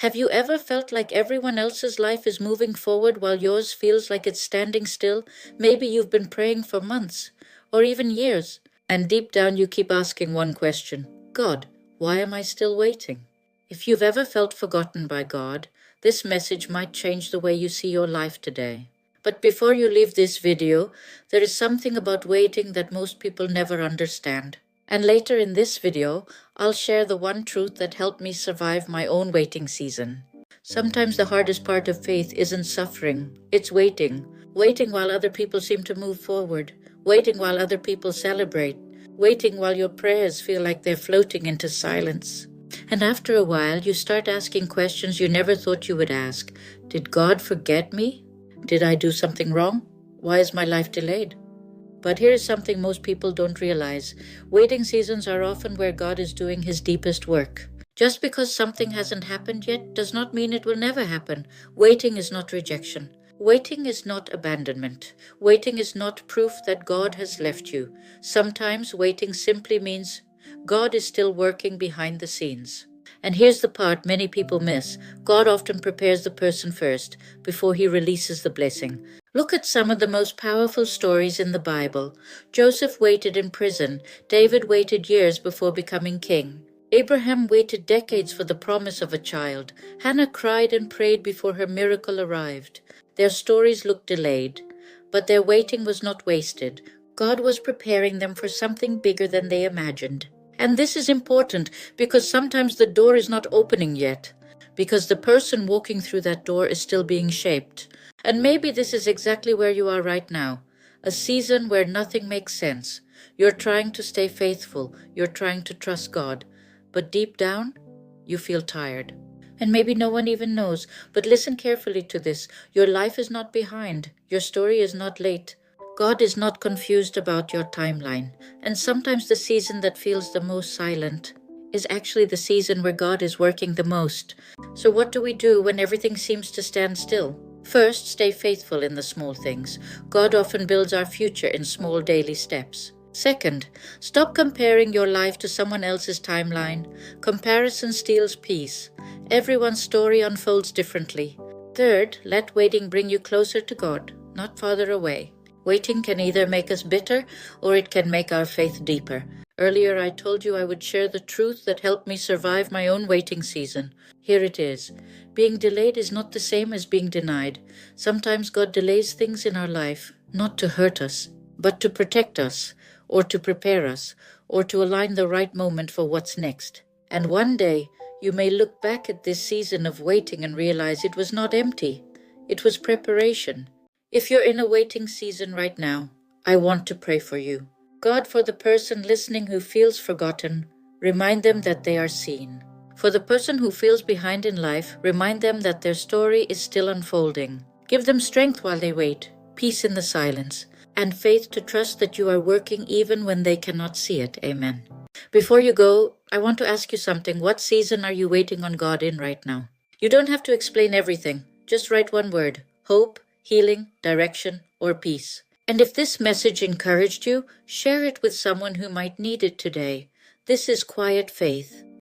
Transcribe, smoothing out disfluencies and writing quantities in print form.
Have you ever felt like everyone else's life is moving forward while yours feels like it's standing still? Maybe you've been praying for months or even years, and deep down you keep asking one question: God, why am I still waiting? If you've ever felt forgotten by God, this message might change the way you see your life today. But before you leave this video, there is something about waiting that most people never understand. And later in this video, I'll share the one truth that helped me survive my own waiting season. Sometimes the hardest part of faith isn't suffering, it's waiting. Waiting while other people seem to move forward, waiting while other people celebrate, waiting while your prayers feel like they're floating into silence. And after a while, you start asking questions you never thought you would ask. Did God forget me? Did I do something wrong? Why is my life delayed? But here is something most people don't realize. Waiting seasons are often where God is doing his deepest work. Just because something hasn't happened yet does not mean it will never happen. Waiting is not rejection. Waiting is not abandonment. Waiting is not proof that God has left you. Sometimes waiting simply means God is still working behind the scenes. And here's the part many people miss. God often prepares the person first, before he releases the blessing. Look at some of the most powerful stories in the Bible. Joseph waited in prison. David waited years before becoming king. Abraham waited decades for the promise of a child. Hannah cried and prayed before her miracle arrived. Their stories looked delayed, but their waiting was not wasted. God was preparing them for something bigger than they imagined. And this is important because sometimes the door is not opening yet, because the person walking through that door is still being shaped. And maybe this is exactly where you are right now, a season where nothing makes sense. You're trying to stay faithful, you're trying to trust God, but deep down, you feel tired. And maybe no one even knows, but listen carefully to this. Your life is not behind, your story is not late. God is not confused about your timeline, and sometimes the season that feels the most silent is actually the season where God is working the most. So what do we do when everything seems to stand still? First, stay faithful in the small things. God often builds our future in small daily steps. Second, stop comparing your life to someone else's timeline. Comparison steals peace. Everyone's story unfolds differently. Third, let waiting bring you closer to God, not farther away. Waiting can either make us bitter or it can make our faith deeper. Earlier I told you I would share the truth that helped me survive my own waiting season. Here it is. Being delayed is not the same as being denied. Sometimes God delays things in our life, not to hurt us, but to protect us, or to prepare us, or to align the right moment for what's next. And one day, you may look back at this season of waiting and realize it was not empty. It was preparation. If you're in a waiting season right now, I want to pray for you. God, for the person listening who feels forgotten, remind them that they are seen. For the person who feels behind in life, remind them that their story is still unfolding. Give them strength while they wait, peace in the silence, and faith to trust that you are working even when they cannot see it. Amen. Before you go, I want to ask you something. What season are you waiting on God in right now? You don't have to explain everything. Just write one word: hope, healing, direction, or peace. And if this message encouraged you, share it with someone who might need it today. This is Quiet Faith.